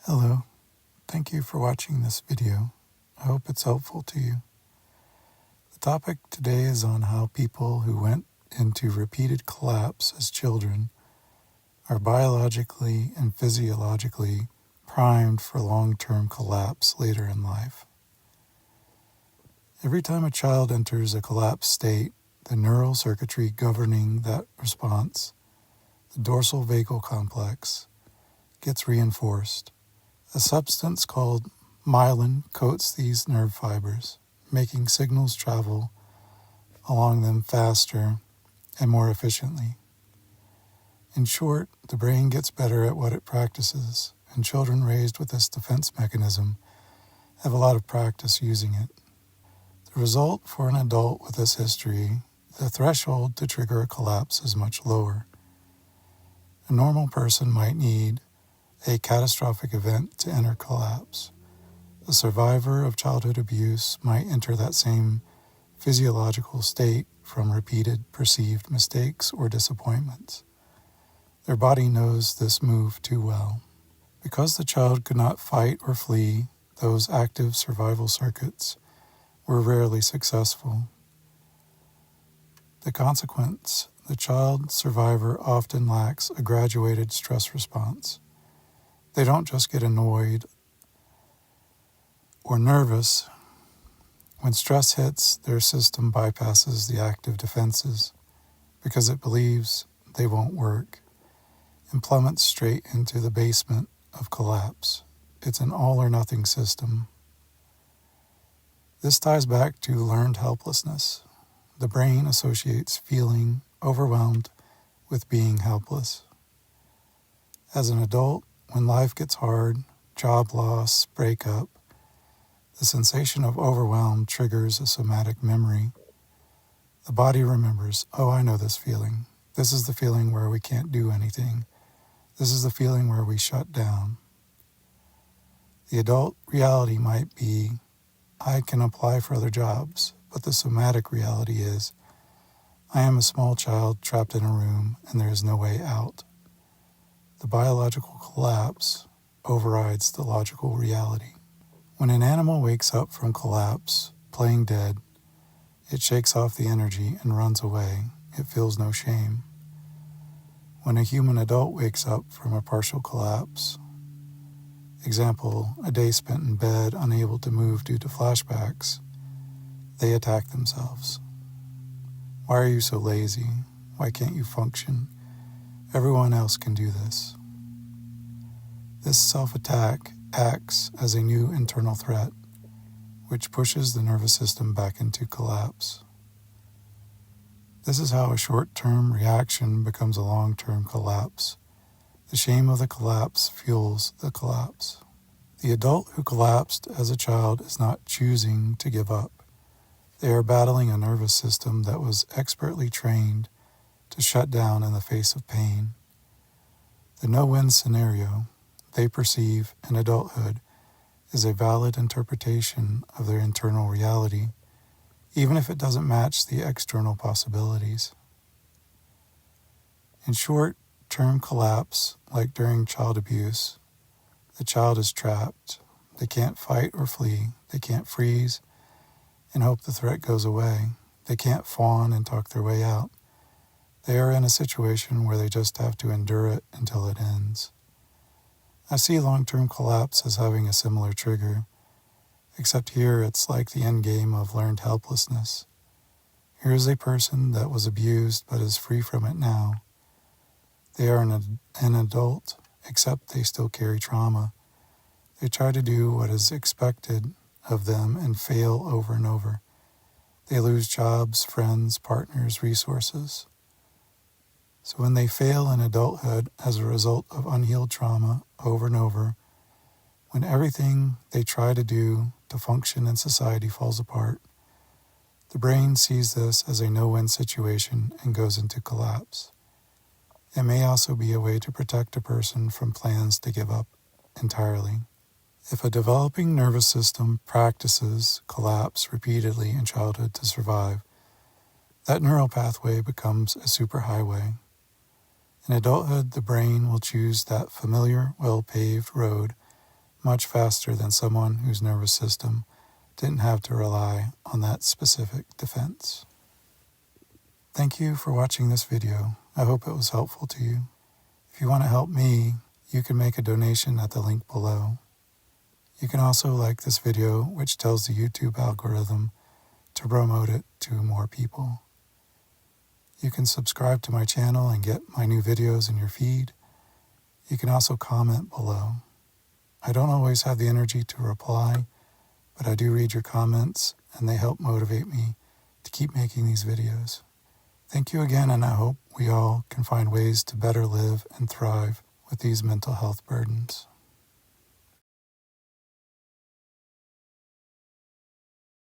Hello, thank you for watching this video. I hope it's helpful to you. The topic today is on how people who went into repeated collapse as children are biologically and physiologically primed for long-term collapse later in life. Every time a child enters a collapse state, the neural circuitry governing that response, the dorsal vagal complex, gets reinforced. A substance called myelin coats these nerve fibers, making signals travel along them faster and more efficiently. In short, the brain gets better at what it practices, and children raised with this defense mechanism have a lot of practice using it. The result for an adult with this history, the threshold to trigger a collapse is much lower. A normal person might need a catastrophic event to enter collapse. A survivor of childhood abuse might enter that same physiological state from repeated perceived mistakes or disappointments. Their body knows this move too well. Because the child could not fight or flee, those active survival circuits were rarely successful. The consequence, the child survivor often lacks a graduated stress response. They don't just get annoyed or nervous. When stress hits, their system bypasses the active defenses because it believes they won't work and plummets straight into the basement of collapse. It's an all-or-nothing system. This ties back to learned helplessness. The brain associates feeling overwhelmed with being helpless. As an adult, when life gets hard, job loss, breakup, the sensation of overwhelm triggers a somatic memory. The body remembers, oh, I know this feeling. This is the feeling where we can't do anything. This is the feeling where we shut down. The adult reality might be, I can apply for other jobs, but the somatic reality is, I am a small child trapped in a room and there is no way out. The biological collapse overrides the logical reality. When an animal wakes up from collapse, playing dead, it shakes off the energy and runs away. It feels no shame. When a human adult wakes up from a partial collapse, example, a day spent in bed, unable to move due to flashbacks, they attack themselves. Why are you so lazy? Why can't you function? Everyone else can do this. This self-attack acts as a new internal threat, which pushes the nervous system back into collapse. This is how a short-term reaction becomes a long-term collapse. The shame of the collapse fuels the collapse. The adult who collapsed as a child is not choosing to give up. They are battling a nervous system that was expertly trained to shut down in the face of pain. The no-win scenario they perceive in adulthood is a valid interpretation of their internal reality, even if it doesn't match the external possibilities. In short-term collapse, like during child abuse, the child is trapped. They can't fight or flee. They can't freeze and hope the threat goes away. They can't fawn and talk their way out. They are in a situation where they just have to endure it until it ends. I see long-term collapse as having a similar trigger, except here it's like the end game of learned helplessness. Here is a person that was abused but is free from it now. They are an adult, except they still carry trauma. They try to do what is expected of them and fail over and over. They lose jobs, friends, partners, resources. So when they fail in adulthood as a result of unhealed trauma over and over, when everything they try to do to function in society falls apart, the brain sees this as a no-win situation and goes into collapse. It may also be a way to protect a person from plans to give up entirely. If a developing nervous system practices collapse repeatedly in childhood to survive, that neural pathway becomes a superhighway. In adulthood, the brain will choose that familiar, well-paved road much faster than someone whose nervous system didn't have to rely on that specific defense. Thank you for watching this video. I hope it was helpful to you. If you want to help me, you can make a donation at the link below. You can also like this video, which tells the YouTube algorithm to promote it to more people. You can subscribe to my channel and get my new videos in your feed. You can also comment below. I don't always have the energy to reply, but I do read your comments and they help motivate me to keep making these videos. Thank you again, and I hope we all can find ways to better live and thrive with these mental health burdens.